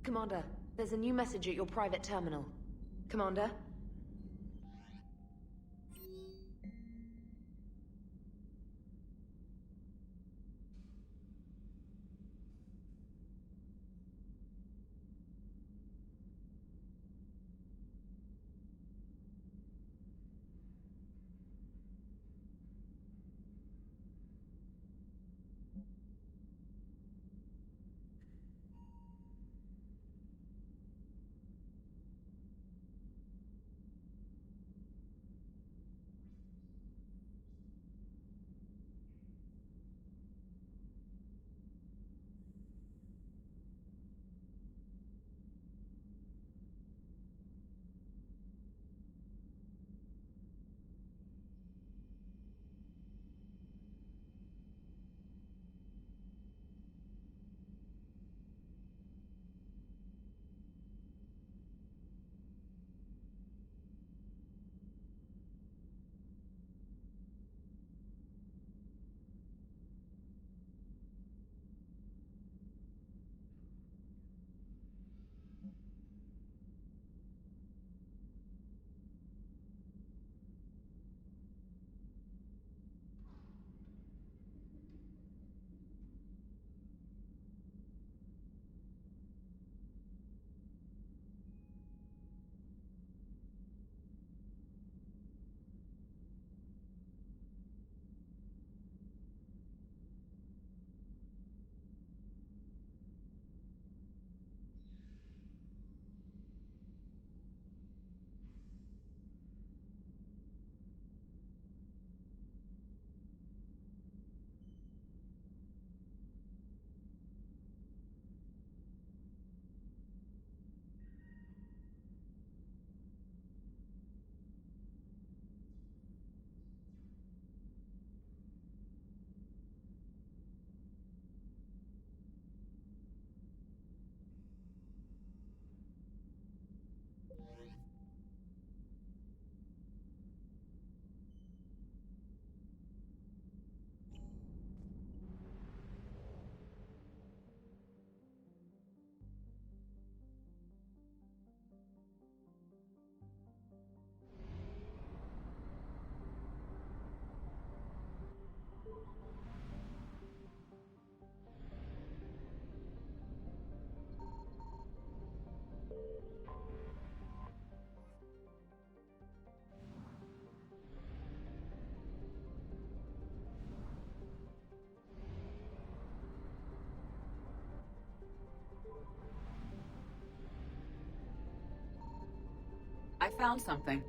Commander, there's a new message at your private terminal. Commander? I found something.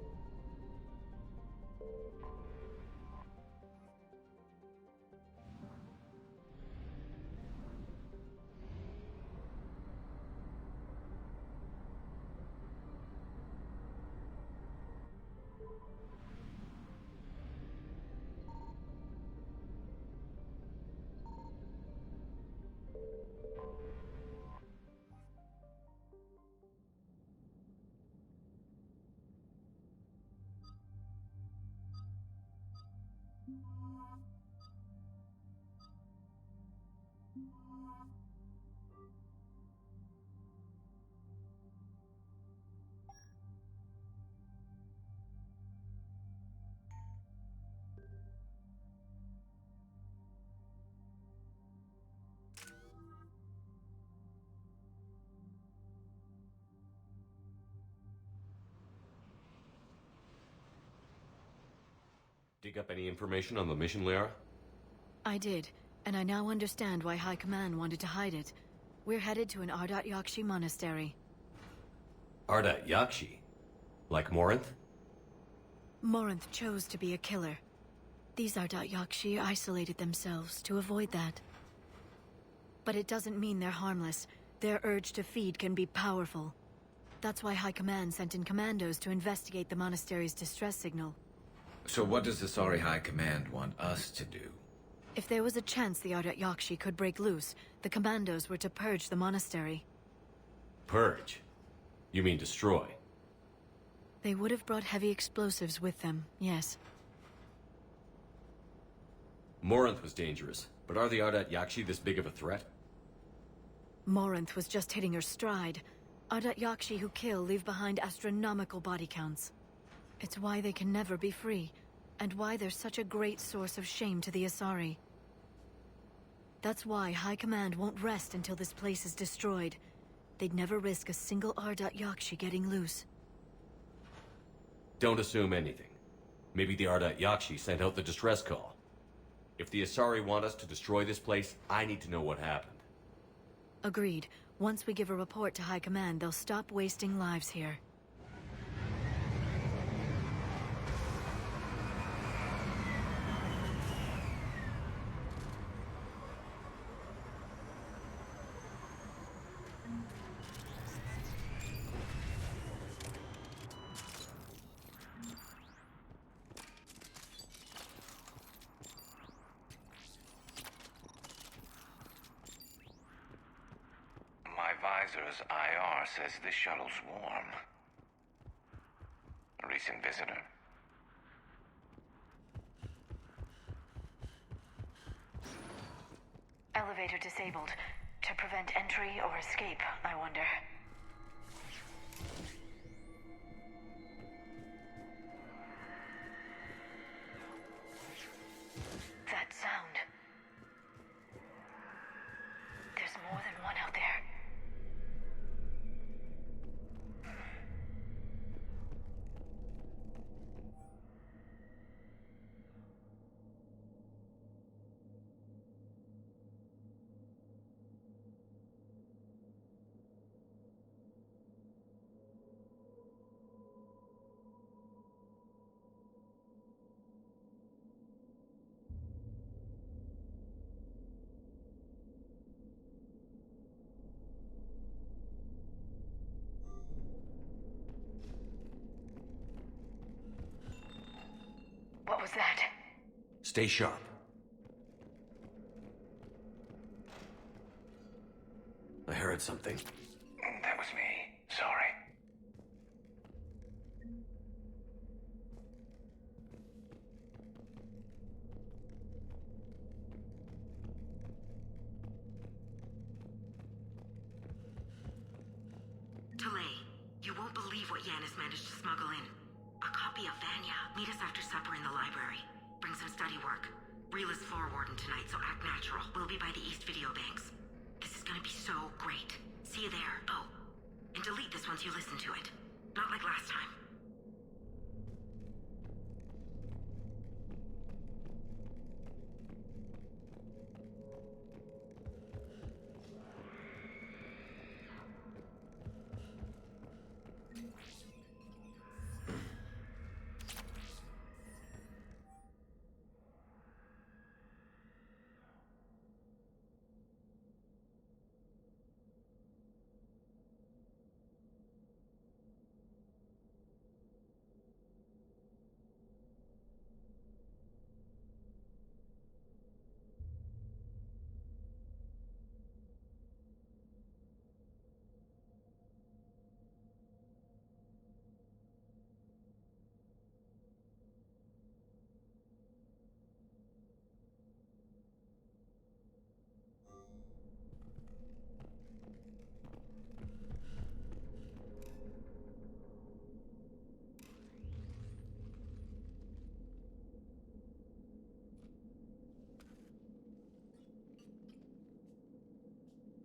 Dig up any information on the mission, Liara? I did, and I now understand why High Command wanted to hide it. We're headed to an Ardat Yakshi monastery. Ardat Yakshi? Like Morinth? Morinth chose to be a killer. These Ardat Yakshi isolated themselves to avoid that. But it doesn't mean they're harmless. Their urge to feed can be powerful. That's why High Command sent in commandos to investigate the monastery's distress signal. So what does the Asari High Command want us to do? If there was a chance the Ardat Yakshi could break loose, the commandos were to purge the monastery. Purge? You mean destroy? They would have brought heavy explosives with them, yes. Morinth was dangerous, but are the Ardat Yakshi this big of a threat? Morinth was just hitting her stride. Ardat Yakshi who kill leave behind astronomical body counts. It's why they can never be free, and why they're such a great source of shame to the Asari. That's why High Command won't rest until this place is destroyed. They'd never risk a single Ardat Yakshi getting loose. Don't assume anything. Maybe the Ardat Yakshi sent out the distress call. If the Asari want us to destroy this place, I need to know what happened. Agreed. Once we give a report to High Command, they'll stop wasting lives here. My visor's IR says this shuttle's warm. A recent visitor. Elevator disabled. To prevent entry or escape, I wonder. That sound. There's more than one out there. What was that? Stay sharp. I heard something. That was me. Sorry. Delay. You won't believe what Yanis managed to smuggle in. A copy of Vanya. Meet us after supper in the library. Bring some study work. Reel is floor warden tonight, so act natural. We'll be by the East Video Banks. This is gonna be so great. See you there. Oh, and delete this once you listen to it. Not like last time.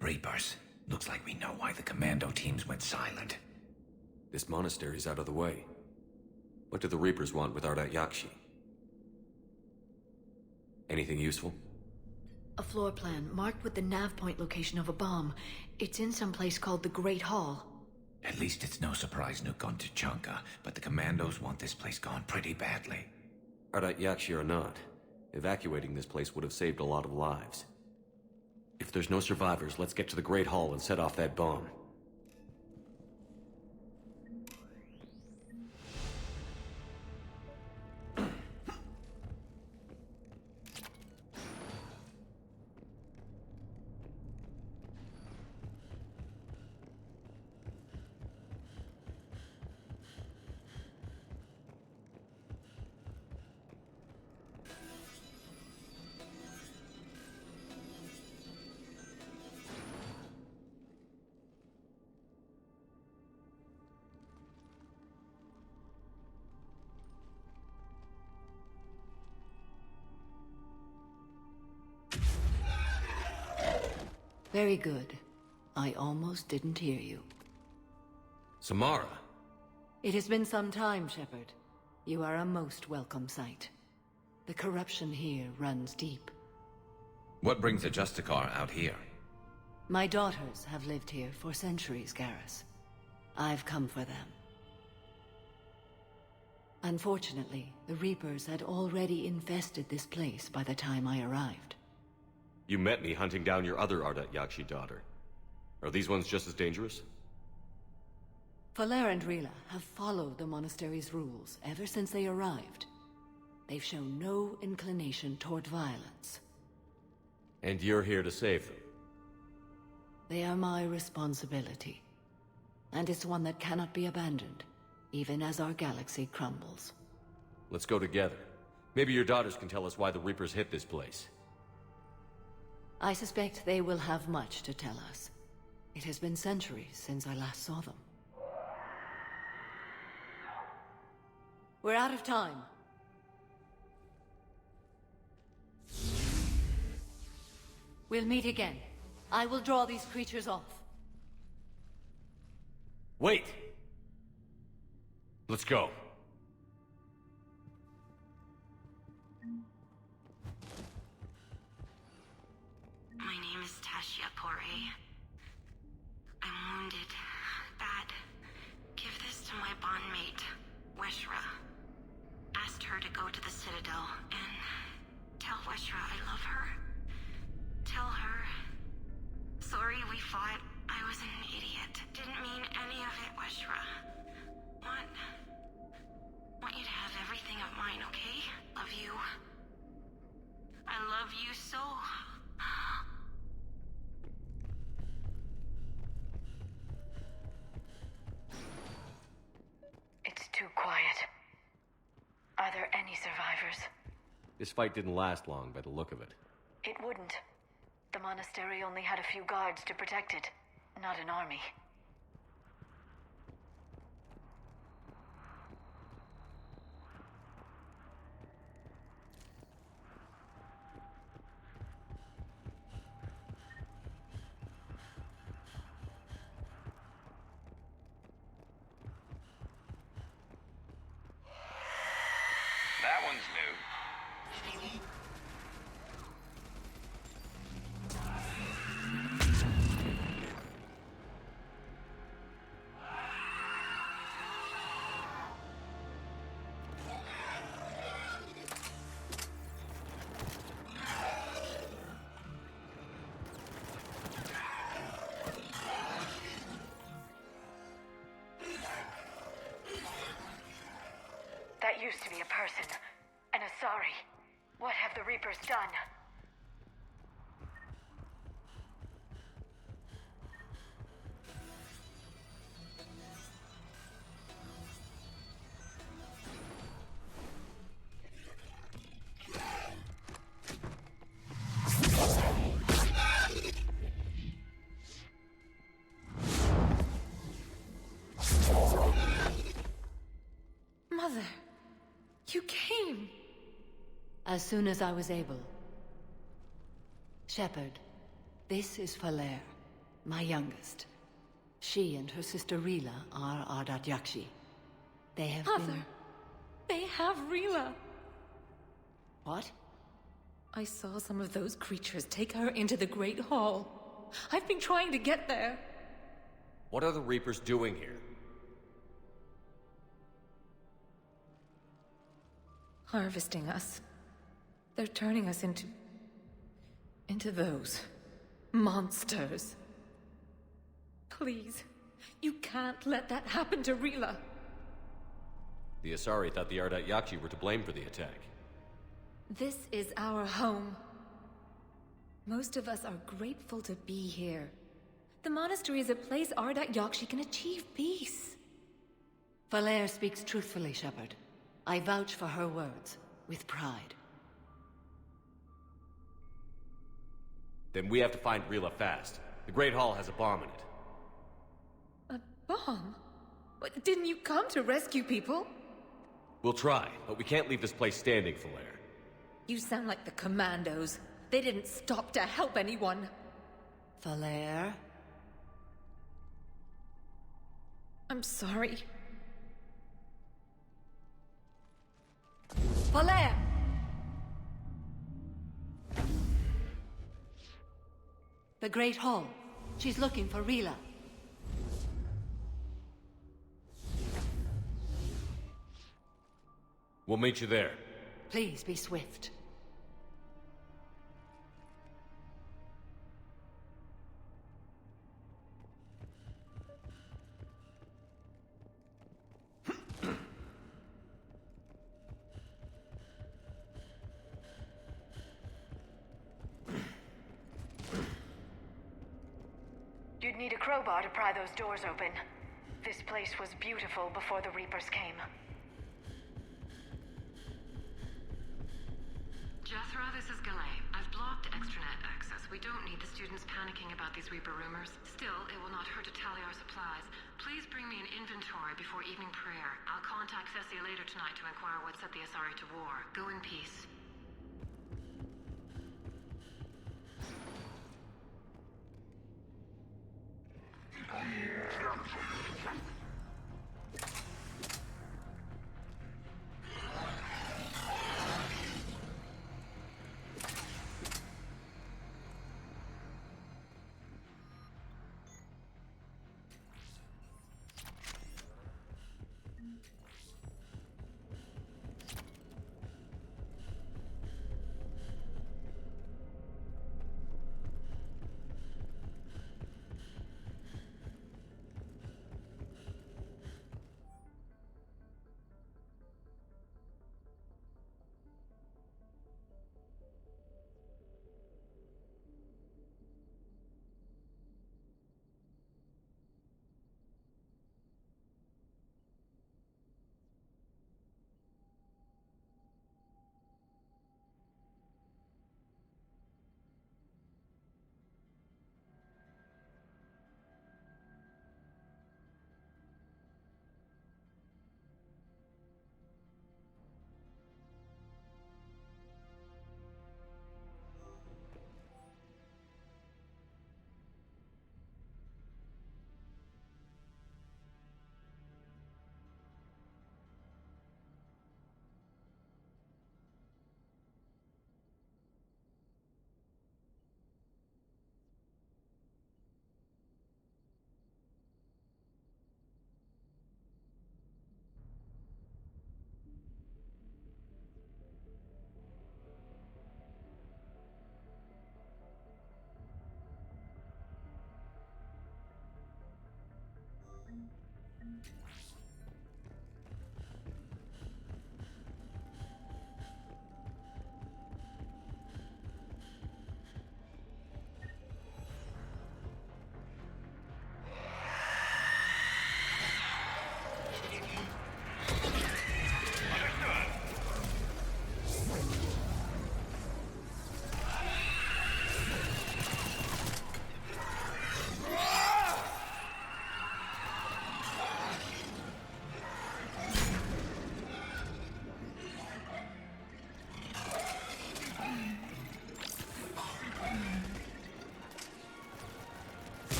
Reapers. Looks like we know why the commando teams went silent. This monastery's out of the way. What do the Reapers want with Ardat Yakshi? Anything useful? A floor plan marked with the nav point location of a bomb. It's in some place called the Great Hall. At least it's no surprise Nuke on Tuchanka, but the commandos want this place gone pretty badly. Ardat Yakshi or not, evacuating this place would have saved a lot of lives. If there's no survivors, let's get to the Great Hall and set off that bomb. Very good. I almost didn't hear you. Samara? It has been some time, Shepard. You are a most welcome sight. The corruption here runs deep. What brings a Justicar out here? My daughters have lived here for centuries, Garrus. I've come for them. Unfortunately, the Reapers had already infested this place by the time I arrived. You met me hunting down your other Ardat Yakshi daughter. Are these ones just as dangerous? Falere and Rila have followed the monastery's rules ever since they arrived. They've shown no inclination toward violence. And you're here to save them? They are my responsibility. And it's one that cannot be abandoned, even as our galaxy crumbles. Let's go together. Maybe your daughters can tell us why the Reapers hit this place. I suspect they will have much to tell us. It has been centuries since I last saw them. We're out of time. We'll meet again. I will draw these creatures off. Wait! Let's go. My name is Tashia Poré. I'm wounded. Bad. Give this to my bondmate, Weshra. Asked her to go to the Citadel and tell Weshra I love her. Tell her. Sorry we fought. I was an idiot. Didn't mean any of it, Weshra. Want you to have everything of mine, okay? Love you. I love you so. It's too quiet. Are there any survivors? This fight didn't last long by the look of it. It wouldn't. The monastery only had a few guards to protect it, not an army. That one's new. That used to be a person. An Asari. What have the Reapers done? Mother, you came. As soon as I was able. Shepard, this is Falere, my youngest. She and her sister Rila are Ardat Yakshi. They have Mother, they have Rila. What? I saw some of those creatures take her into the Great Hall. I've been trying to get there. What are the Reapers doing here? Harvesting us. They're turning us into those monsters. Please, you can't let that happen to Rila. The Asari thought the Ardat Yakshi were to blame for the attack. This is our home. Most of us are grateful to be here. The monastery is a place Ardat Yakshi can achieve peace. Falere speaks truthfully, Shepard. I vouch for her words, with pride. Then we have to find Rila fast. The Great Hall has a bomb in it. A bomb? What, didn't you come to rescue people? We'll try, but we can't leave this place standing, Falere. You sound like the Commandos. They didn't stop to help anyone. Valere? I'm sorry. Valere! The Great Hall. She's looking for Rila. We'll meet you there. Please be swift. You'd need a crowbar to pry those doors open. This place was beautiful before the Reapers came. Jethro, this is Galay. I've blocked extranet access. We don't need the students panicking about these Reaper rumors. Still, it will not hurt to tally our supplies. Please bring me an inventory before evening prayer. I'll contact Cessia later tonight to inquire what set the Asari to war. Go in peace.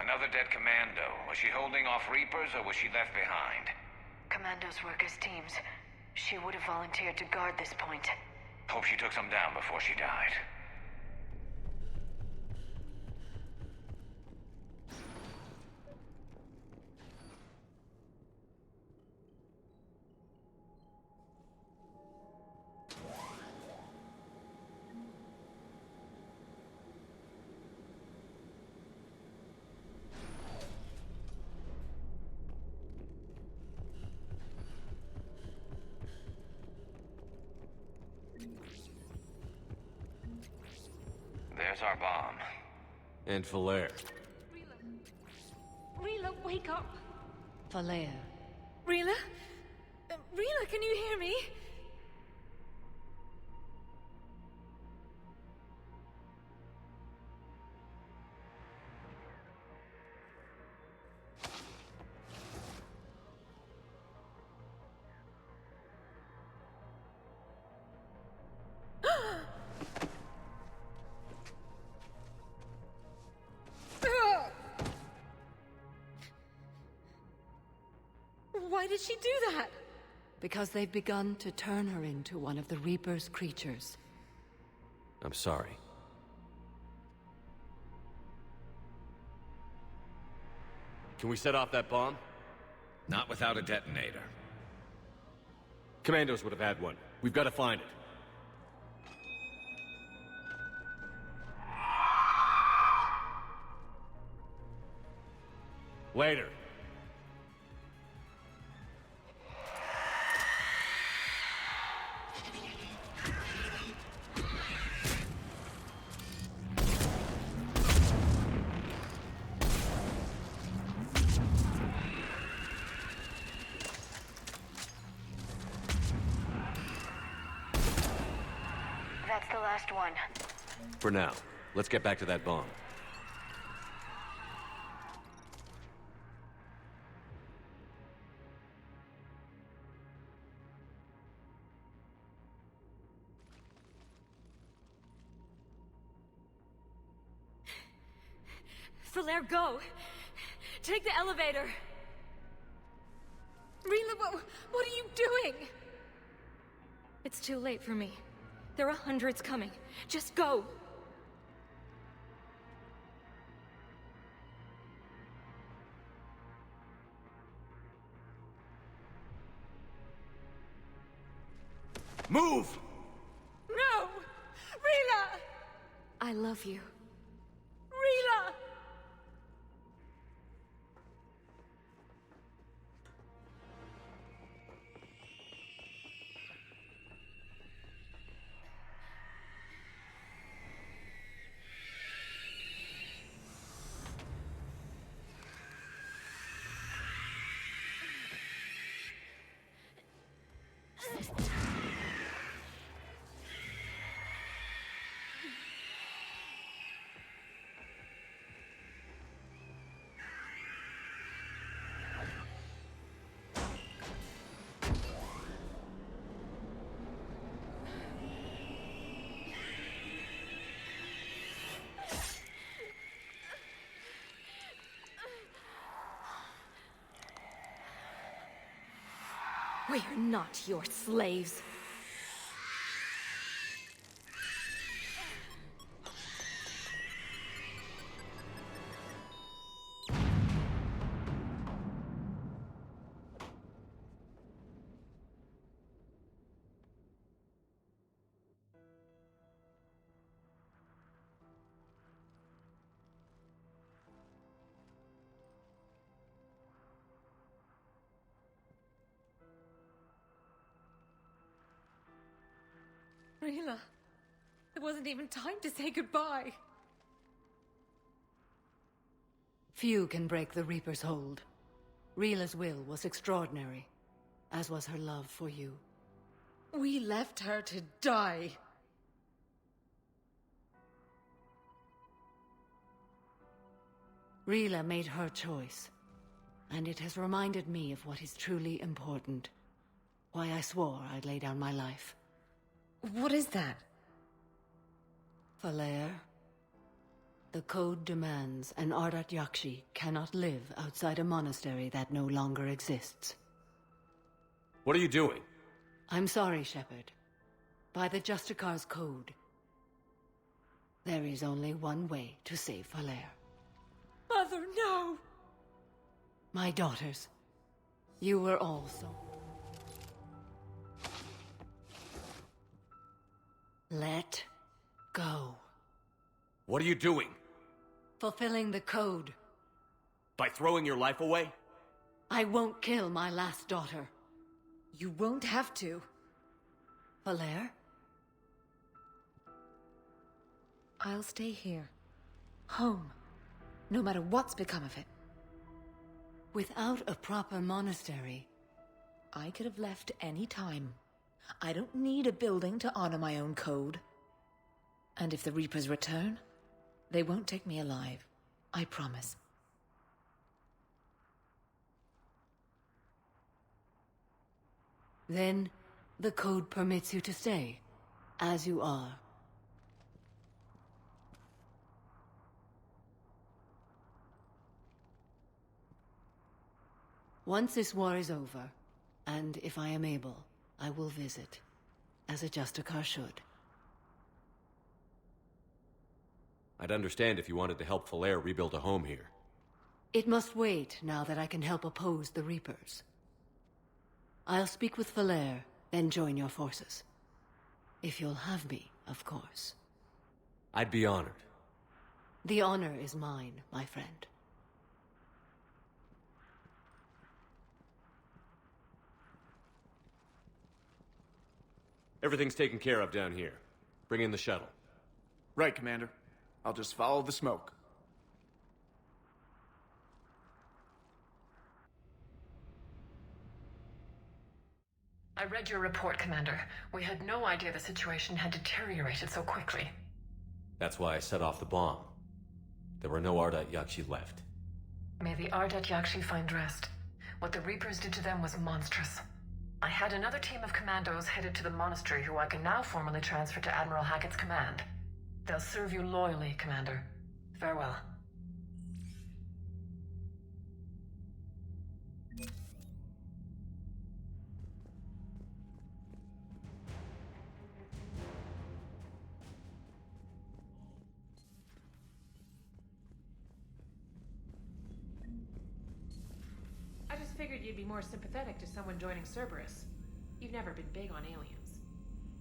Another dead commando. Was she holding off Reapers or was she left behind? Commandos work as teams. She would have volunteered to guard this point. Hope she took some down before she died. There's our bomb. And Valere. Rila, wake wake up. Falea. Rila? Rila, can you hear me? Why did she do that? Because they've begun to turn her into one of the Reaper's creatures. I'm sorry. Can we set off that bomb? Not without a detonator. Commandos would have had one. We've got to find it. Later. That's the last one. For now, let's get back to that bomb. Falere, go! Take the elevator! Rila, what are you doing? It's too late for me. There are hundreds coming. Just go! Move! No! Rila! I love you. Rila! We are not your slaves. Rila, it wasn't even time to say goodbye. Few can break the Reaper's hold. Rila's will was extraordinary, as was her love for you. We left her to die. Rila made her choice, and it has reminded me of what is truly important. Why I swore I'd lay down my life. What is that? Falere, the code demands an Ardat Yakshi cannot live outside a monastery that no longer exists. What are you doing? I'm sorry, Shepard. By the Justicar's code, there is only one way to save Falere. Mother, no! My daughters, you were also. Let go. What are you doing? Fulfilling the code. By throwing your life away? I won't kill my last daughter. You won't have to. Falere? I'll stay here. Home. No matter what's become of it. Without a proper monastery, I could have left any time. I don't need a building to honor my own code. And if the Reapers return, they won't take me alive. I promise. Then, the code permits you to stay, as you are. Once this war is over, and if I am able, I will visit, as a Justicar should. I'd understand if you wanted to help Falair rebuild a home here. It must wait now that I can help oppose the Reapers. I'll speak with Falair, then join your forces. If you'll have me, of course. I'd be honored. The honor is mine, my friend. Everything's taken care of down here. Bring in the shuttle. Right, Commander. I'll just follow the smoke. I read your report, Commander. We had no idea the situation had deteriorated so quickly. That's why I set off the bomb. There were no Ardat Yakshi left. May the Ardat Yakshi find rest. What the Reapers did to them was monstrous. I had another team of commandos headed to the monastery who I can now formally transfer to Admiral Hackett's command. They'll serve you loyally, Commander. Farewell. I just figured you'd be more sympathetic to someone joining Cerberus. You've never been big on aliens.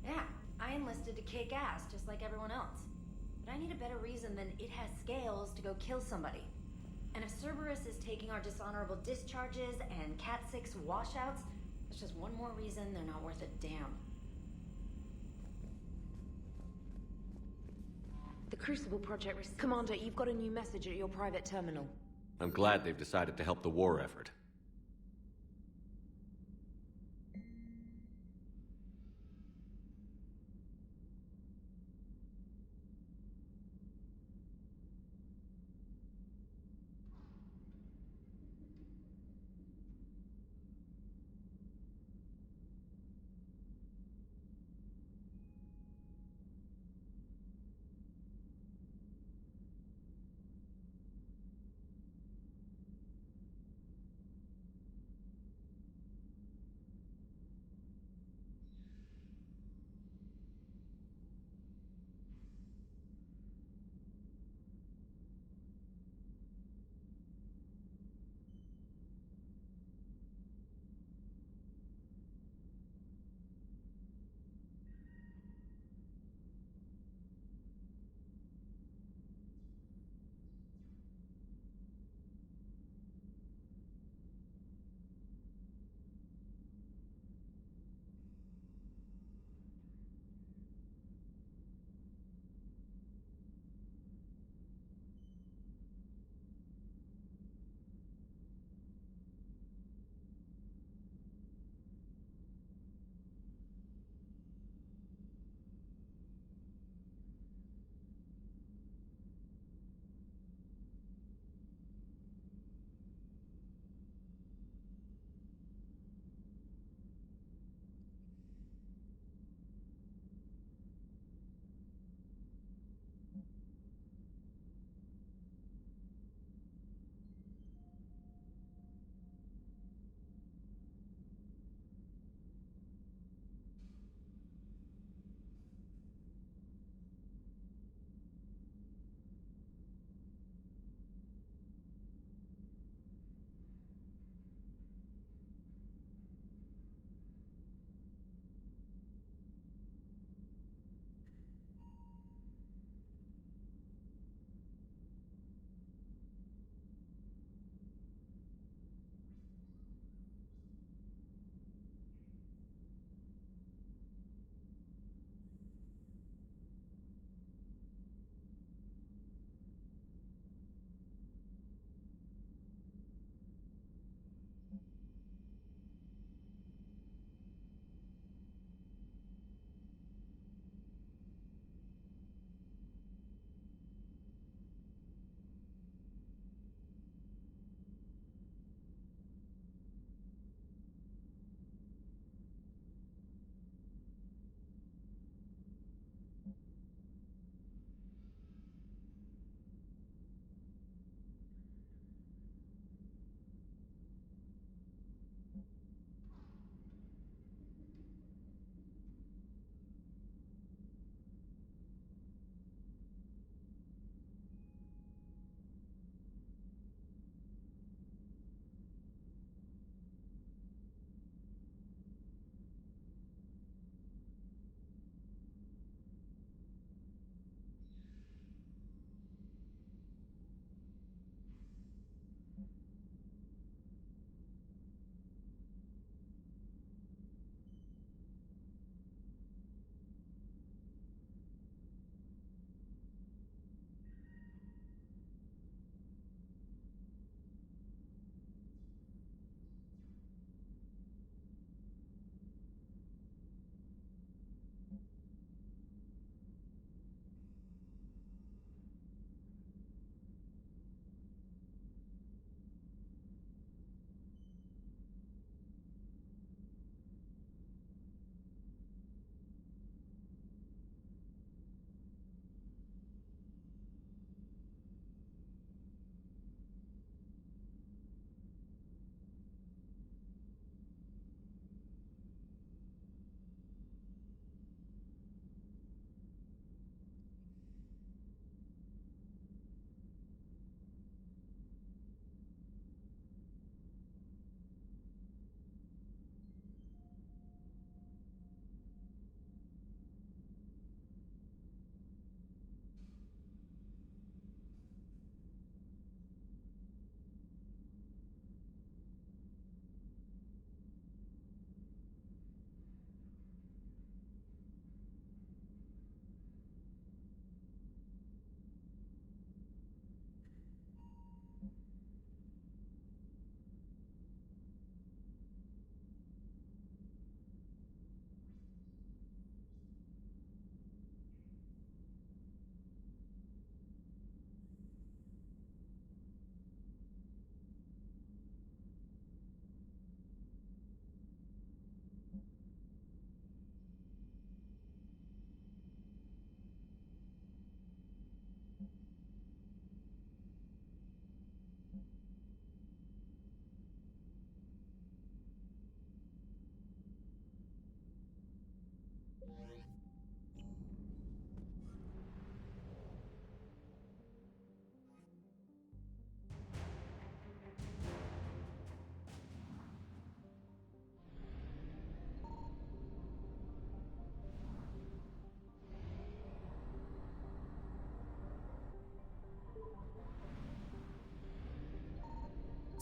Yeah, I enlisted to kick ass just like everyone else. But I need a better reason than it has scales to go kill somebody. And if Cerberus is taking our dishonorable discharges and Cat 6 washouts, that's just one more reason they're not worth a damn. The Crucible Project... Commander, you've got a new message at your private terminal. I'm glad they've decided to help the war effort.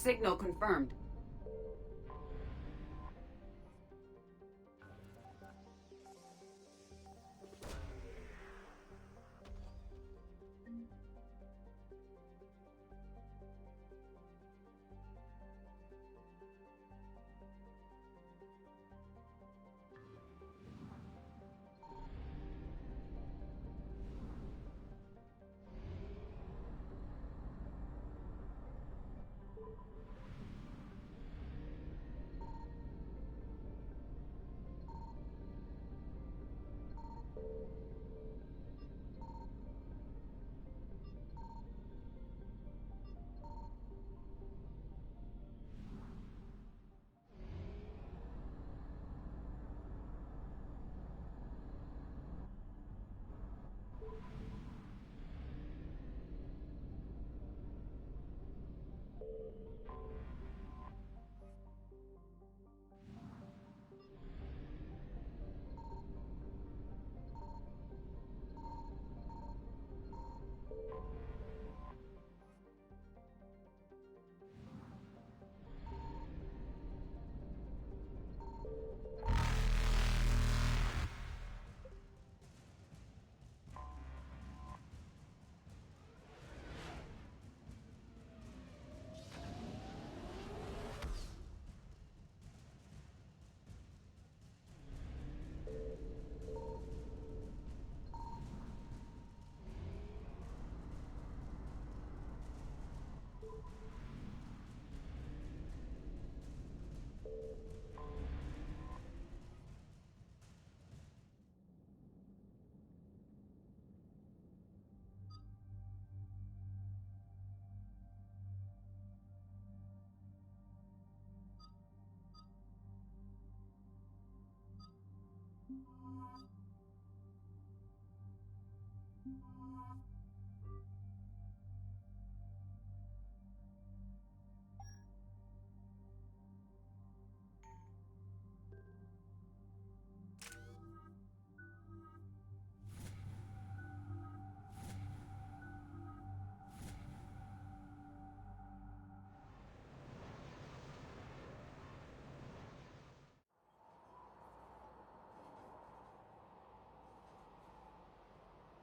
Signal confirmed.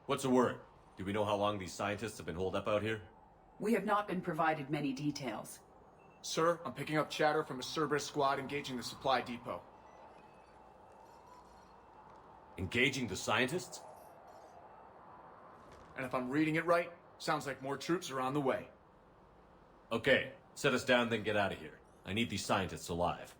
What's the word? Do we know how long these scientists have been holed up out here? We have not been provided many details. Sir, I'm picking up chatter from a Cerberus squad engaging the supply depot. Engaging the scientists? And if I'm reading it right, sounds like more troops are on the way. Okay, set us down, then get out of here. I need these scientists alive.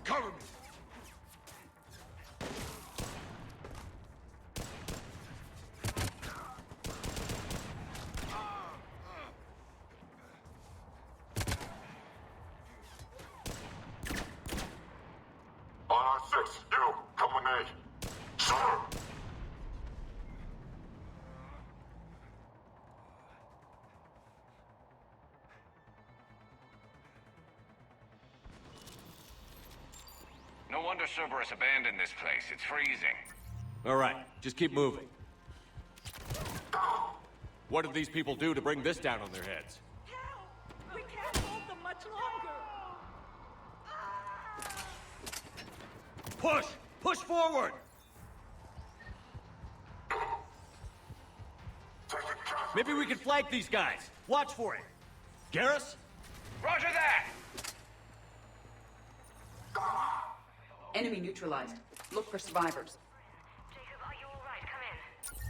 Cover me! R6, you, come with me. Sir! No wonder Cerberus abandoned this place. It's freezing. All right, just keep moving. What did these people do to bring this down on their heads? We can't hold them much longer. Push! Push forward! Maybe we can flank these guys. Watch for it. Garrus? Roger that! Enemy neutralized. Look for survivors. Jacob, are you alright? Come in.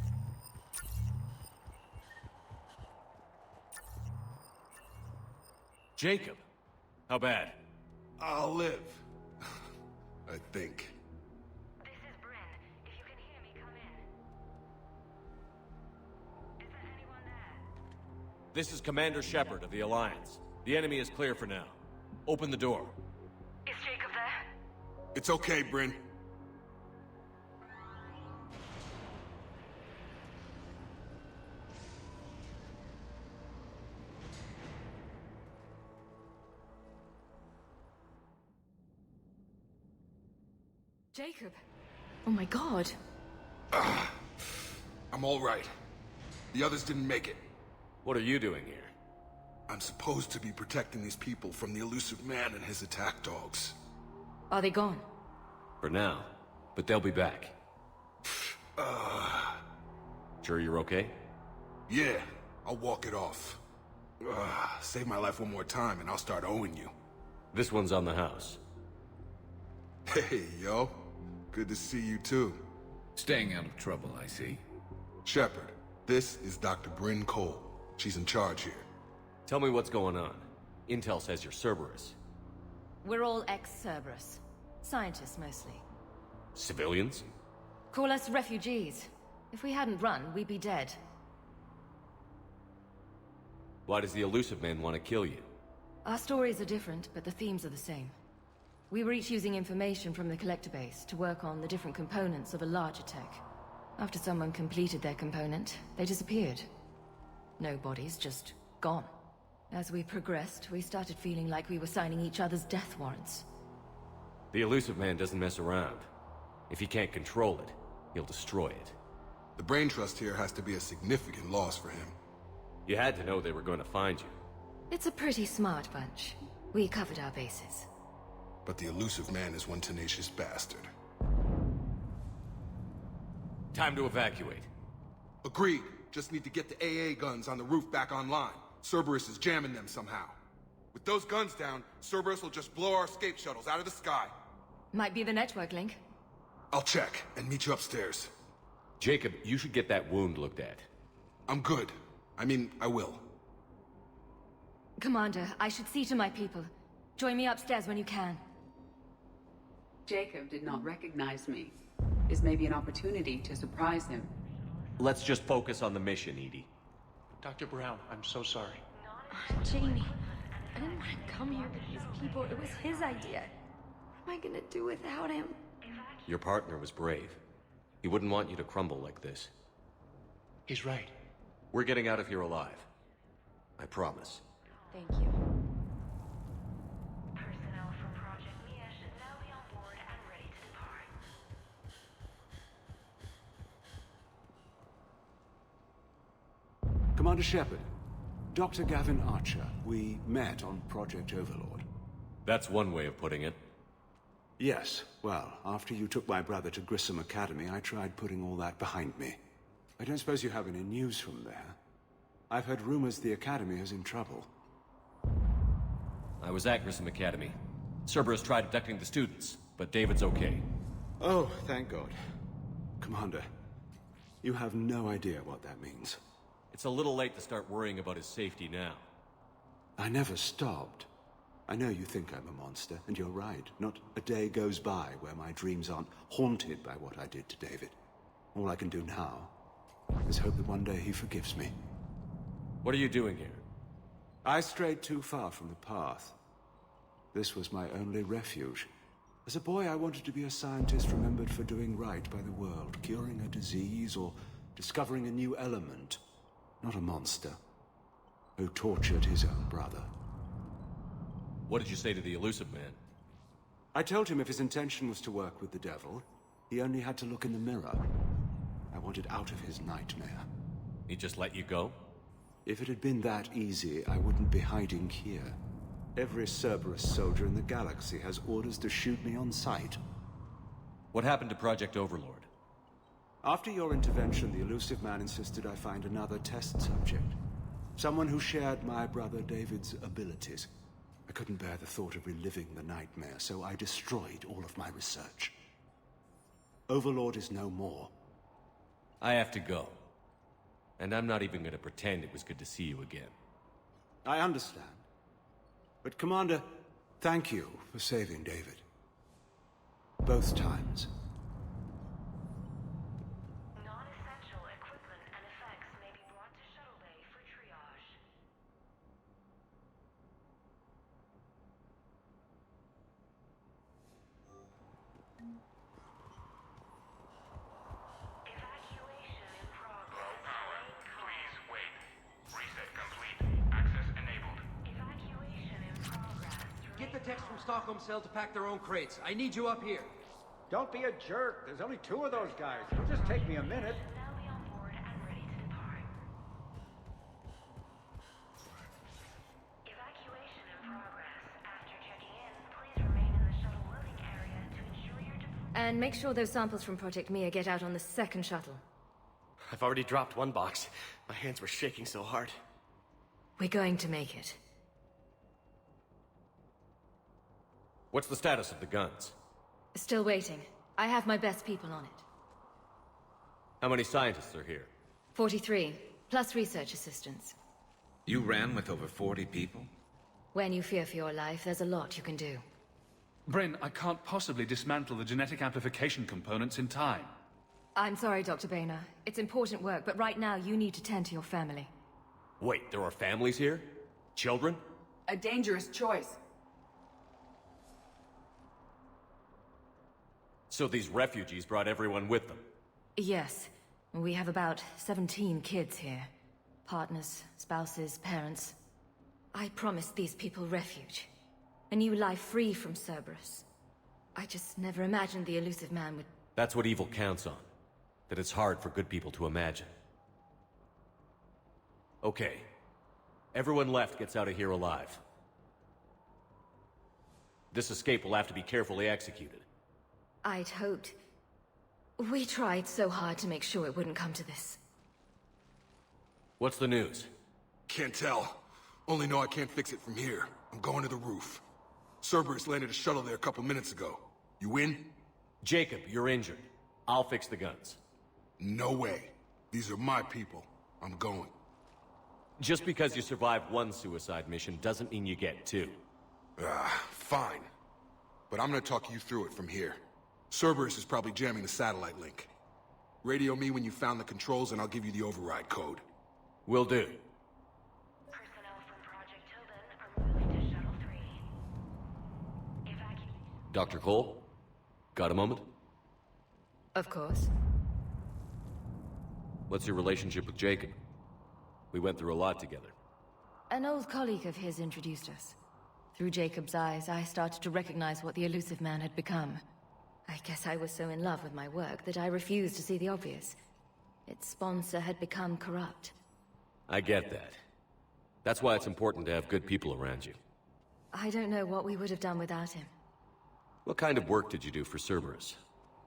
Jacob. How bad? I'll live. I think. This is Bryn. If you can hear me, come in. Is there anyone there? This is Commander Shepard of the Alliance. The enemy is clear for now. Open the door. Is Jacob there? It's okay, Bryn. Jacob. Oh my god. I'm all right. The others didn't make it. What are you doing here? I'm supposed to be protecting these people from the elusive man and his attack dogs. Are they gone? For now. But they'll be back. Sure you're okay? Yeah, I'll walk it off. Save my life one more time and I'll start owing you. This one's on the house. Hey, yo. Good to see you too. Staying out of trouble, I see. Shepard, this is Dr. Bryn Cole. She's in charge here. Tell me what's going on. Intel says you're Cerberus. We're all ex-Cerberus. Scientists, mostly. Civilians? Call us refugees. If we hadn't run, we'd be dead. Why does the elusive man want to kill you? Our stories are different, but the themes are the same. We were each using information from the collector base to work on the different components of a larger tech. After someone completed their component, they disappeared. No bodies, just gone. As we progressed, we started feeling like we were signing each other's death warrants. The elusive man doesn't mess around. If he can't control it, he'll destroy it. The brain trust here has to be a significant loss for him. You had to know they were going to find you. It's a pretty smart bunch. We covered our bases. But the elusive man is one tenacious bastard. Time to evacuate. Agreed. Just need to get the AA guns on the roof back online. Cerberus is jamming them somehow. With those guns down, Cerberus will just blow our escape shuttles out of the sky. Might be the network link. I'll check and meet you upstairs. Jacob, you should get that wound looked at. I'm good. I mean, I will. Commander, I should see to my people. Join me upstairs when you can. Jacob did not recognize me. This may be an opportunity to surprise him. Let's just focus on the mission, Edie. Dr. Brown, I'm so sorry. Jamie, I didn't want to come here with these people. It was his idea. What am I gonna do without him? Your partner was brave. He wouldn't want you to crumble like this. He's right. We're getting out of here alive. I promise. Thank you. Personnel from Project Mia should now be on board and ready to depart. Commander Shepard, Dr. Gavin Archer, we met on Project Overlord. That's one way of putting it. Yes, well, after you took my brother to Grissom Academy, I tried putting all that behind me. I don't suppose you have any news from there. I've heard rumors the Academy is in trouble. I was at Grissom Academy. Cerberus tried abducting the students, but David's okay. Oh, thank God. Commander, you have no idea what that means. It's a little late to start worrying about his safety now. I never stopped. I know you think I'm a monster, and you're right. Not a day goes by where my dreams aren't haunted by what I did to David. All I can do now is hope that one day he forgives me. What are you doing here? I strayed too far from the path. This was my only refuge. As a boy, I wanted to be a scientist remembered for doing right by the world, curing a disease or discovering a new element. Not a monster who tortured his own brother. What did you say to the elusive man? I told him if his intention was to work with the devil, he only had to look in the mirror. I wanted out of his nightmare. He just let you go? If it had been that easy, I wouldn't be hiding here. Every Cerberus soldier in the galaxy has orders to shoot me on sight. What happened to Project Overlord? After your intervention, the elusive man insisted I find another test subject. Someone who shared my brother David's abilities. I couldn't bear the thought of reliving the nightmare, so I destroyed all of my research. Overlord is no more. I have to go. And I'm not even going to pretend it was good to see you again. I understand. But Commander, thank you for saving David. Both times. Non-essential equipment and effects may be brought to Shuttle Bay for triage. Stockholm cell to pack their own crates. I need you up here. Don't be a jerk. There's only 2 of those guys. It'll just take me a minute. And make sure those samples from Project Mia get out on the second shuttle. I've already dropped one box. My hands were shaking so hard. We're going to make it. What's the status of the guns? Still waiting. I have my best people on it. How many scientists are here? 43, plus research assistants. You ran with over 40 people? When you fear for your life, there's a lot you can do. Bryn, I can't possibly dismantle the genetic amplification components in time. I'm sorry, Dr. Boehner. It's important work, but right now you need to tend to your family. Wait, there are families here? Children? A dangerous choice. So these refugees brought everyone with them? Yes. We have about 17 kids here. Partners, spouses, parents. I promised these people refuge. A new life free from Cerberus. I just never imagined the elusive man would... That's what evil counts on. That it's hard for good people to imagine. Okay. Everyone left gets out of here alive. This escape will have to be carefully executed. I'd hoped. We tried so hard to make sure it wouldn't come to this. What's the news? Can't tell. Only know I can't fix it from here. I'm going to the roof. Cerberus landed a shuttle there a couple minutes ago. You in? Jacob, you're injured. I'll fix the guns. No way. These are my people. I'm going. Just because you survived one suicide mission doesn't mean you get 2. Fine. But I'm gonna talk you through it from here. Cerberus is probably jamming the satellite link. Radio me when you found the controls and I'll give you the override code. Will do. Dr. Cole? Got a moment? Of course. What's your relationship with Jacob? We went through a lot together. An old colleague of his introduced us. Through Jacob's eyes, I started to recognize what the elusive man had become. I guess I was so in love with my work that I refused to see the obvious. Its sponsor had become corrupt. I get that. That's why it's important to have good people around you. I don't know what we would have done without him. What kind of work did you do for Cerberus?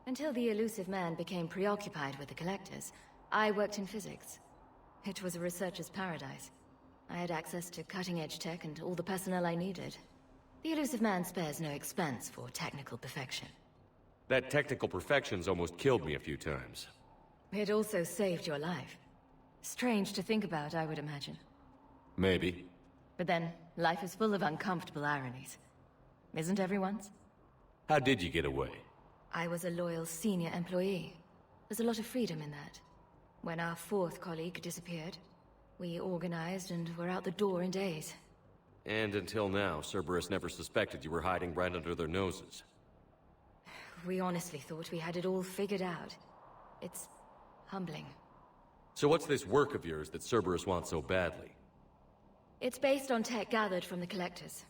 Until the elusive man became preoccupied with the collectors, I worked in physics. It was a researcher's paradise. I had access to cutting-edge tech and all the personnel I needed. The elusive man spares no expense for technical perfection. That technical perfection's almost killed me a few times. It also saved your life. Strange to think about, I would imagine. Maybe. But then, life is full of uncomfortable ironies. Isn't everyone's? How did you get away? I was a loyal senior employee. There's a lot of freedom in that. When our 4th colleague disappeared, we organized and were out the door in days. And until now, Cerberus never suspected you were hiding right under their noses. We honestly thought we had it all figured out. It's humbling. So what's this work of yours that Cerberus wants so badly? It's based on tech gathered from the Collectors.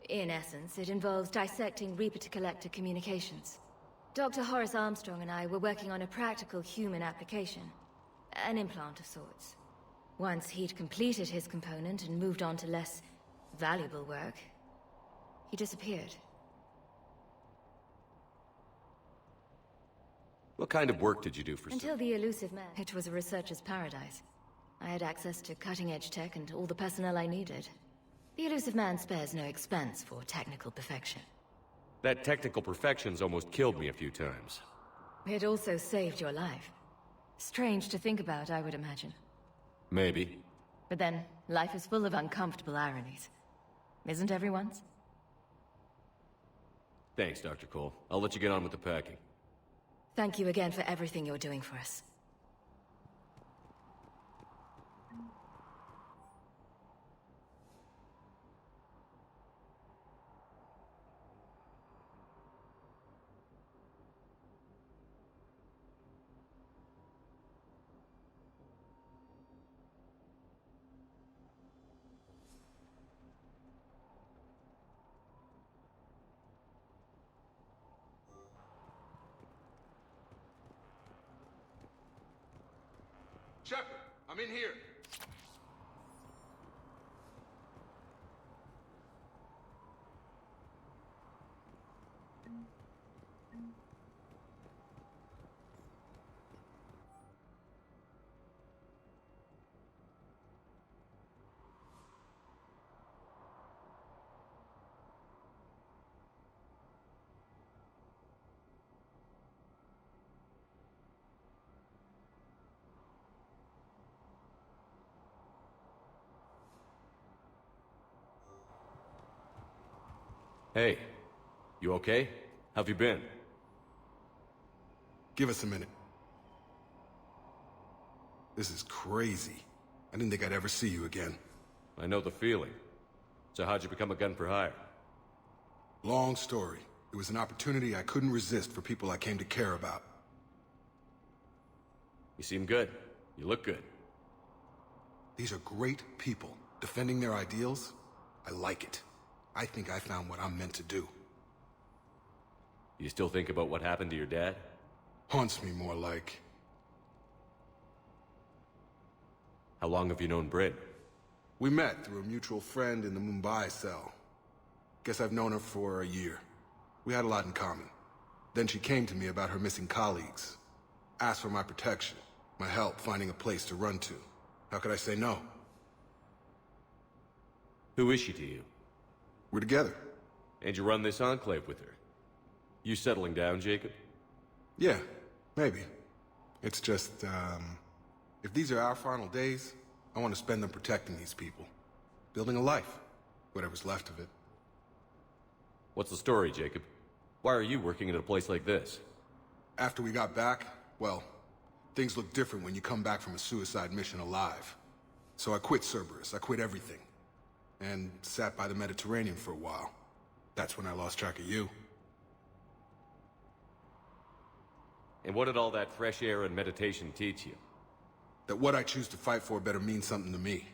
In essence, it involves dissecting Reaper-to-Collector communications. Dr. Horace Armstrong and I were working on a practical human application. An implant of sorts. Once he'd completed his component and moved on to less valuable work, he disappeared. What kind of work did you do for Until the elusive man. It was a researcher's paradise. I had access to cutting-edge tech and all the personnel I needed. The elusive man spares no expense for technical perfection. That technical perfection's almost killed me a few times. It also saved your life. Strange to think about, I would imagine. Maybe. But then, life is full of uncomfortable ironies. Isn't everyone's? Thanks, Dr. Cole. I'll let you get on with the packing. Thank you again for everything you're doing for us. Shepard, I'm in here. Hey, you okay? How've you been? Give us a minute. This is crazy. I didn't think I'd ever see you again. I know the feeling. So how'd you become a gun for hire? Long story. It was an opportunity I couldn't resist for people I came to care about. You seem good. You look good. These are great people. Defending their ideals, I like it. I think I found what I'm meant to do. You still think about what happened to your dad? Haunts me more like. How long have you known Britt? We met through a mutual friend in the Mumbai cell. Guess I've known her for a year. We had a lot in common. Then she came to me about her missing colleagues. Asked for my protection, my help finding a place to run to. How could I say no? Who is she to you? We're together. And you run this enclave with her? You settling down, Jacob? Yeah, maybe. It's just, if these are our final days, I want to spend them protecting these people. Building a life. Whatever's left of it. What's the story, Jacob? Why are you working at a place like this? After we got back, well, things look different when you come back from a suicide mission alive. So I quit Cerberus. I quit everything. And sat by the Mediterranean for a while. That's when I lost track of you. And what did all that fresh air and meditation teach you? That what I choose to fight for better mean something to me.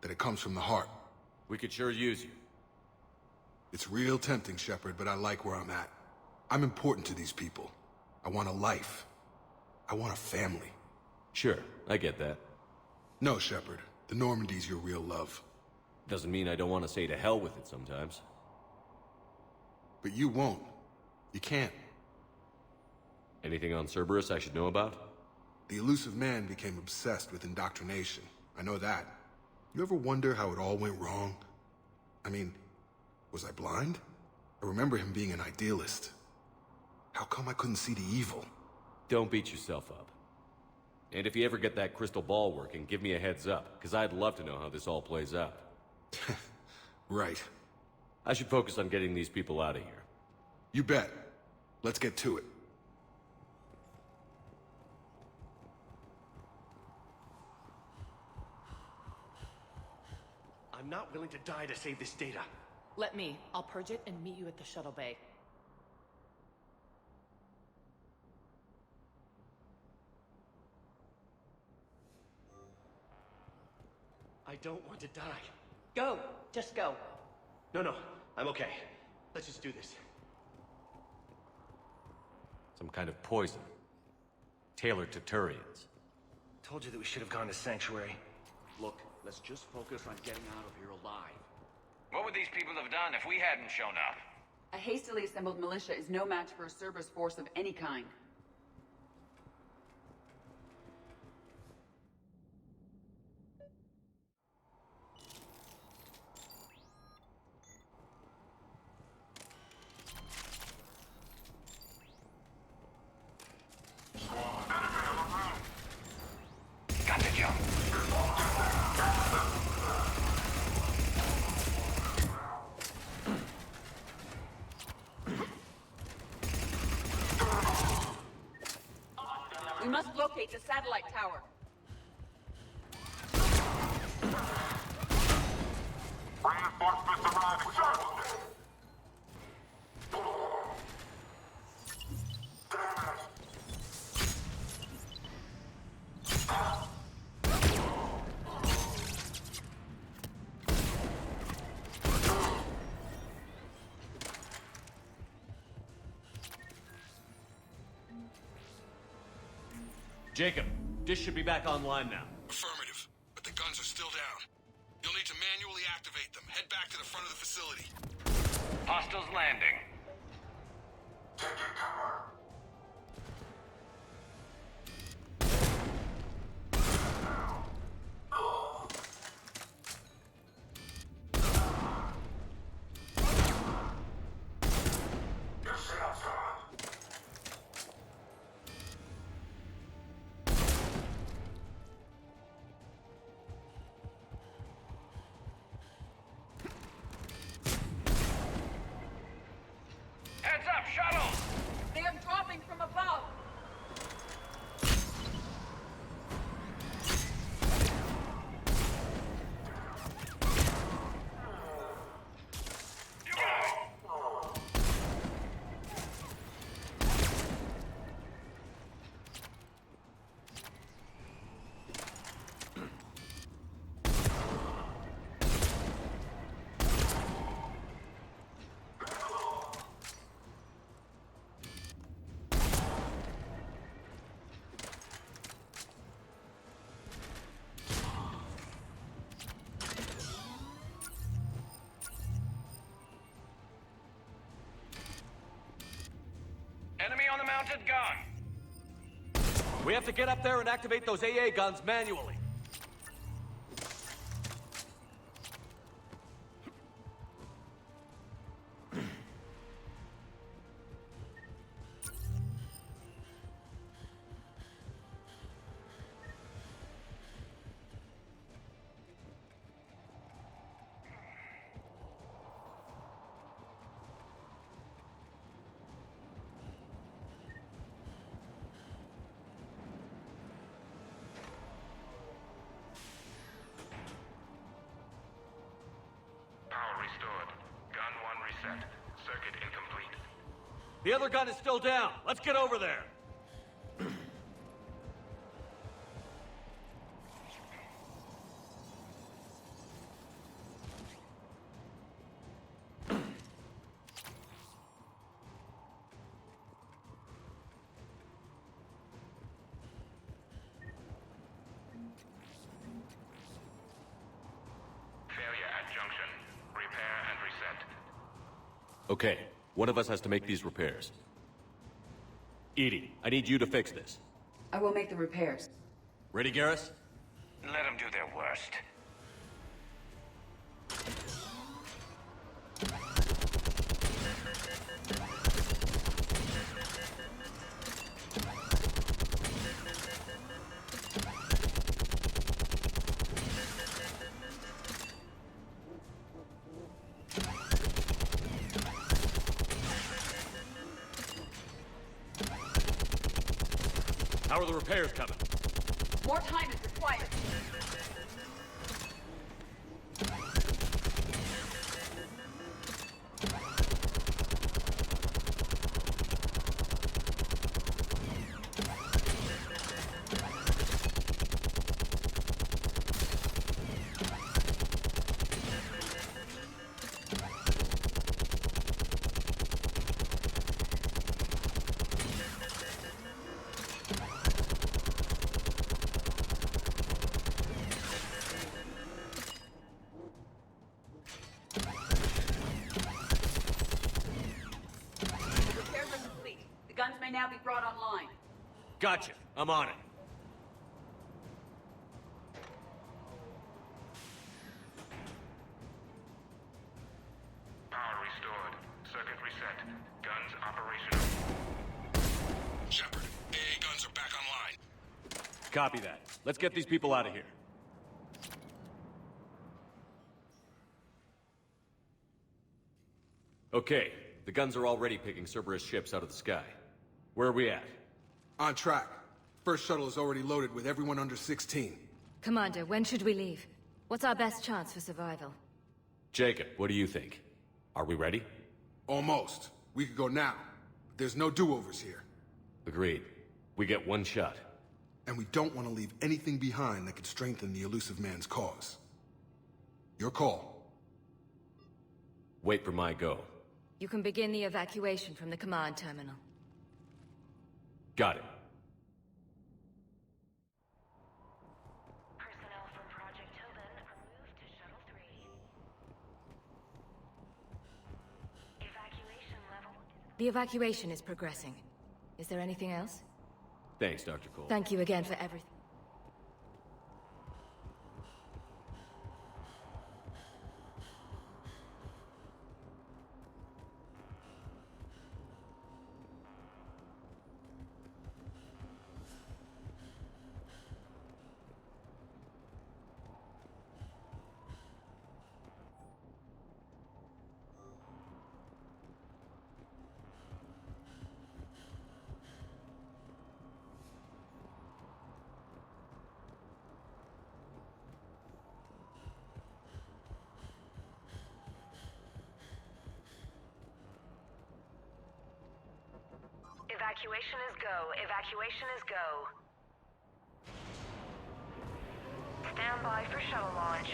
That it comes from the heart. We could sure use you. It's real tempting, Shepard, but I like where I'm at. I'm important to these people. I want a life. I want a family. Sure, I get that. No, Shepard. The Normandy's your real love. Doesn't mean I don't want to say to hell with it sometimes. But you won't. You can't. Anything on Cerberus I should know about? The elusive man became obsessed with indoctrination. I know that. You ever wonder how it all went wrong? I mean, was I blind? I remember him being an idealist. How come I couldn't see the evil? Don't beat yourself up. And if you ever get that crystal ball working, give me a heads up, because I'd love to know how this all plays out. Right. I should focus on getting these people out of here. You bet. Let's get to it. I'm not willing to die to save this data. Let me. I'll purge it and meet you at the shuttle bay. I don't want to die. Go! Just go. No, I'm okay. Let's just do this. Some kind of poison. Tailored to Turians. Told you that we should have gone to Sanctuary. Look, let's just focus on getting out of here alive. What would these people have done if we hadn't shown up? A hastily assembled militia is no match for a Cerberus force of any kind. Got to jump. We must locate the satellite tower. Reinforcements arriving shortly. Jacob, Dish should be back online now. Affirmative, but the guns are still down. You'll need to manually activate them. Head back to the front of the facility. Hostiles landing. Taking cover. Heads up, shuttle! They are dropping from above. Enemy on the mounted gun. We have to get up there and activate those AA guns manually. Power restored. Gun 1 reset. Circuit incomplete. The other gun is still down. Let's get over there. Failure at junction. Repair and reset. Okay, one of us has to make these repairs. Edie, I need you to fix this. I will make the repairs. Ready, Garrus? Let them do their worst. How are the repairs coming? More time is required. Guns may now be brought online. Gotcha. I'm on it. Power restored. Circuit reset. Guns operational. Shepard, AA guns are back online. Copy that. Let's get these people out of here. Okay, the guns are already picking Cerberus ships out of the sky. Where are we at? On track. First shuttle is already loaded with everyone under 16. Commander, when should we leave? What's our best chance for survival? Jacob, what do you think? Are we ready? Almost. We could go now. There's no do-overs here. Agreed. We get one shot. And we don't want to leave anything behind that could strengthen the elusive man's cause. Your call. Wait for my go. You can begin the evacuation from the command terminal. Got it. The evacuation is progressing. Is there anything else? Thanks, Dr. Cole. Thank you again for everything. Evacuation is go. Evacuation is go. Stand by for shuttle launch.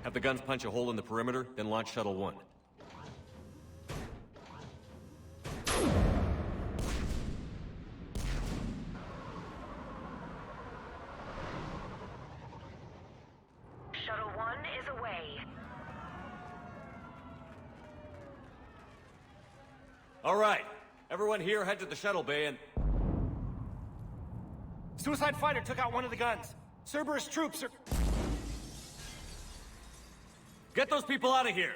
Have the guns punch a hole in the perimeter, then launch Shuttle 1. Shuttle 1 is away. All right. Everyone here head to the shuttle bay and... Suicide fighter took out one of the guns. Cerberus troops are... Get those people out of here!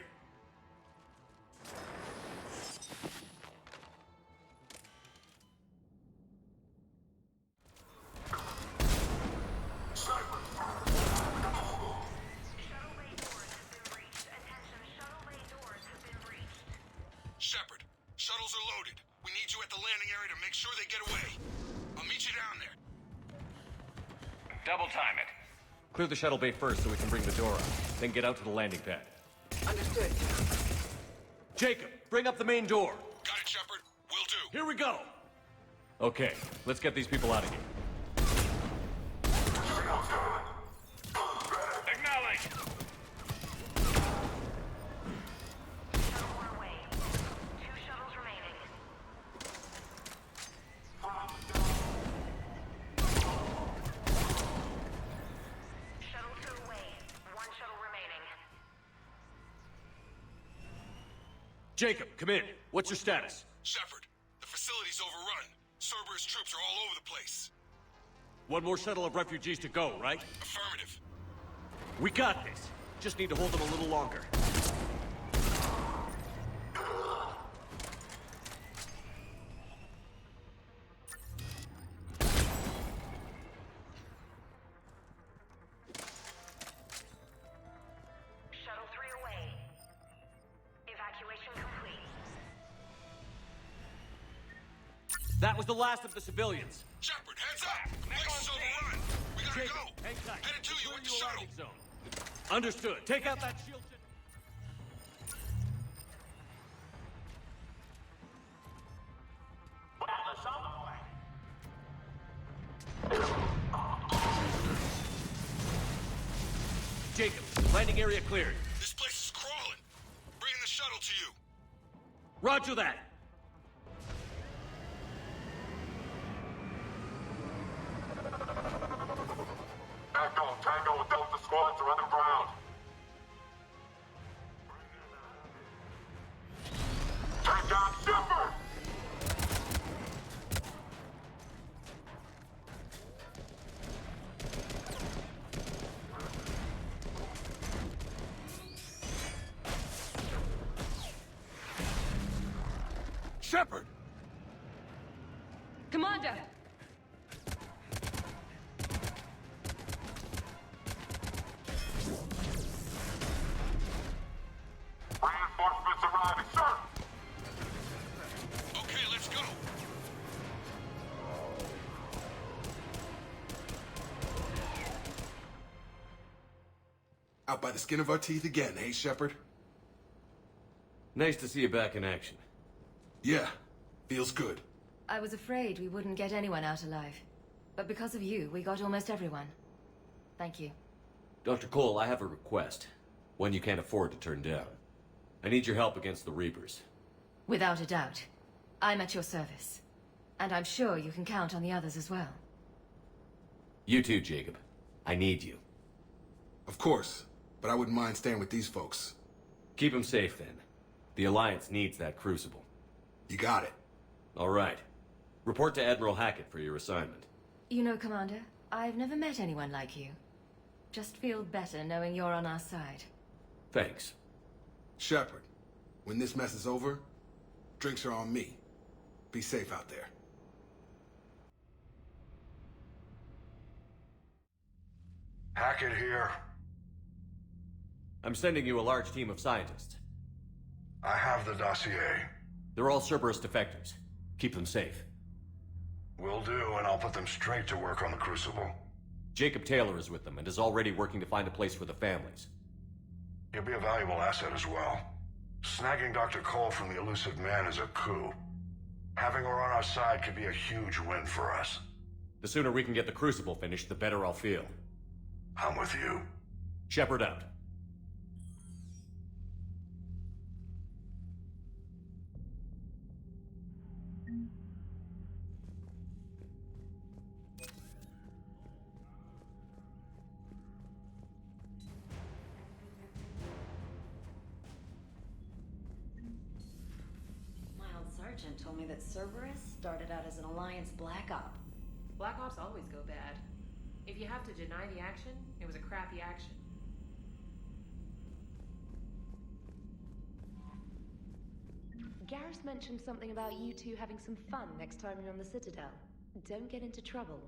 Shepard, shuttles are loaded. We need you at the landing area to make sure they get away. I'll meet you down there. Double time it. Clear the shuttle bay first so we can bring the door up. Then get out to the landing pad. Understood. Jacob, bring up the main door. Got it, Shepard. Will do. Here we go. Okay, let's get these people out of here. Acknowledge. Shuttle 1 away. 2 shuttles remaining. Shuttle 2 away. 1 shuttle remaining. Jacob, come in. What's your status? Shepard, the facility's overrun. Cerberus troops are all over the place. One more shuttle of refugees to go, right? Affirmative. We got this. Just need to hold them a little longer. Shuttle 3 away. Evacuation complete. That was the last of the civilians. Shepard, heads up! Place is overrun. We gotta Jacob, go. hang tight. Headed to you with the shuttle. Zone. Understood. Take out that shield. Jacob, landing area cleared. This place is crawling. Bringing the shuttle to you. Roger that. Echo, Tango, and Delta squads are on the ground. Take down Shepard! Shepard! Commander! Reinforcements arriving, sir! Okay, let's go. Out by the skin of our teeth again, hey, Shepard? Nice to see you back in action. Yeah, feels good. I was afraid we wouldn't get anyone out alive. But because of you, we got almost everyone. Thank you. Dr. Cole, I have a request. One you can't afford to turn down. I need your help against the Reapers. Without a doubt. I'm at your service. And I'm sure you can count on the others as well. You too, Jacob. I need you. Of course, but I wouldn't mind staying with these folks. Keep them safe, then. The Alliance needs that crucible. You got it. All right. Report to Admiral Hackett for your assignment. You know, Commander, I've never met anyone like you. Just feel better knowing you're on our side. Thanks. Shepard, when this mess is over, drinks are on me. Be safe out there. Hackett here. I'm sending you a large team of scientists. I have the dossier. They're all Cerberus defectors. Keep them safe. Will do, and I'll put them straight to work on the Crucible. Jacob Taylor is with them and is already working to find a place for the families. He'll be a valuable asset as well. Snagging Dr. Cole from the elusive man is a coup. Having her on our side could be a huge win for us. The sooner we can get the Crucible finished, the better I'll feel. I'm with you. Shepard out. Sergeant told me that Cerberus started out as an Alliance Black Op. Black Ops always go bad. If you have to deny the action, it was a crappy action. Garrus mentioned something about you two having some fun next time you're on the Citadel. Don't get into trouble.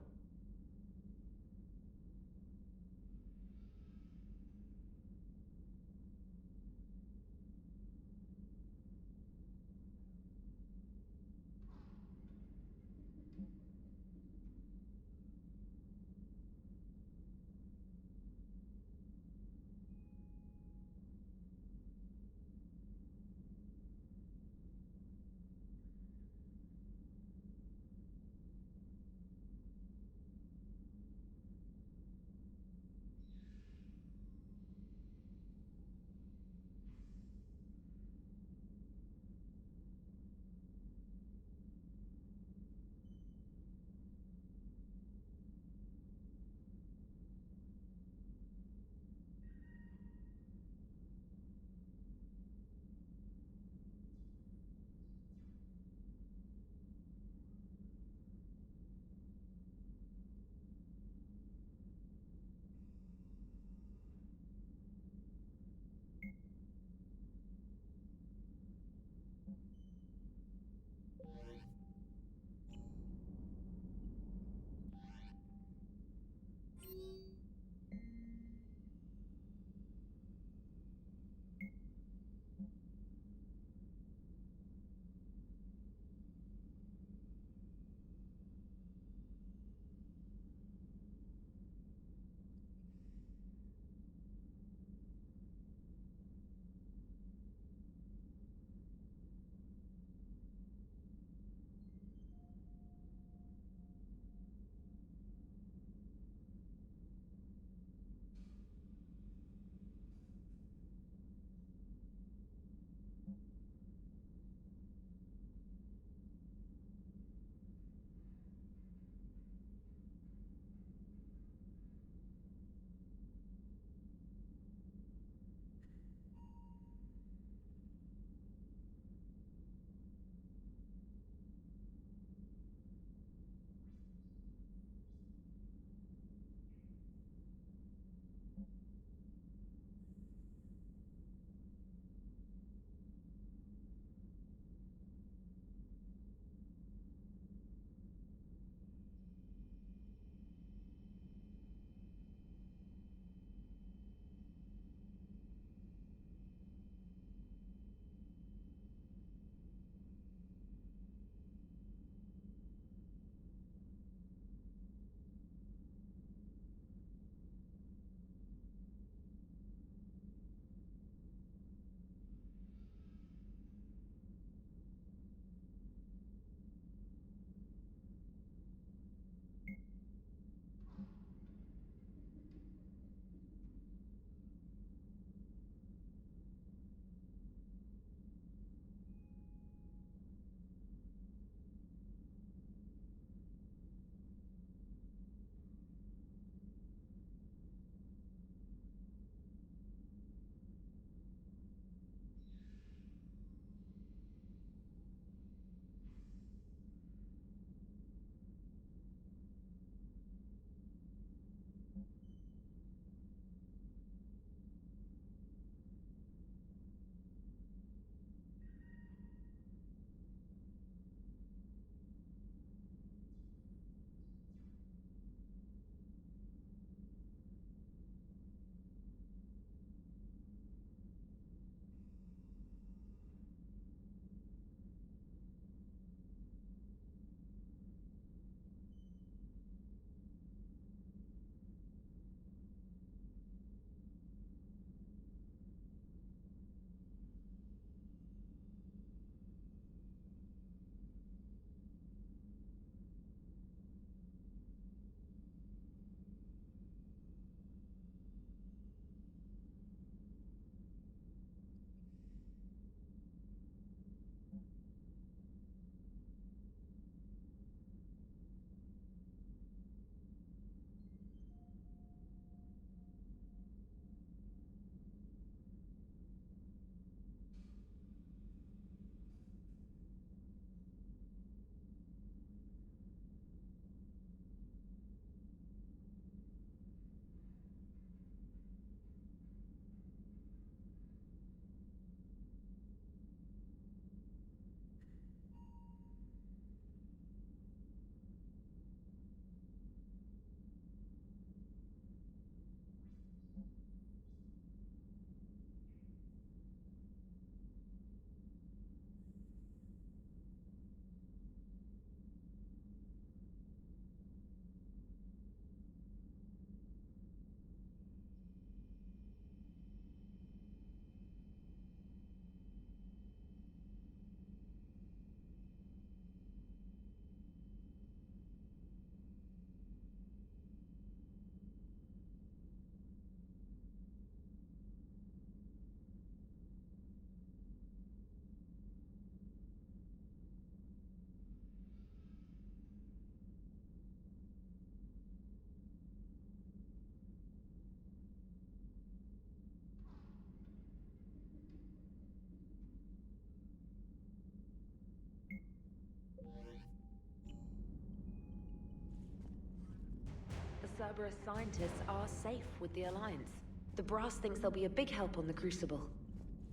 Cerberus scientists are safe with the Alliance. The brass thinks they'll be a big help on the Crucible.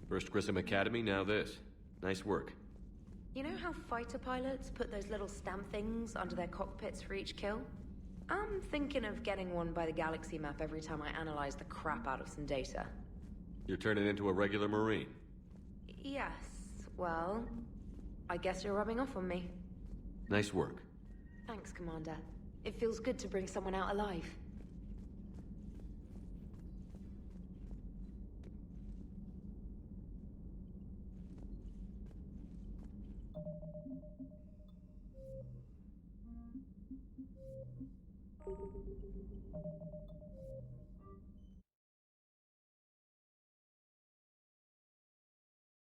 First Grissom Academy, now this. Nice work. You know how fighter pilots put those little stamp things under their cockpits for each kill? I'm thinking of getting one by the galaxy map every time I analyze the crap out of some data. You're turning into a regular Marine. Yes, well, I guess you're rubbing off on me. Nice work. Thanks, Commander. It feels good to bring someone out alive.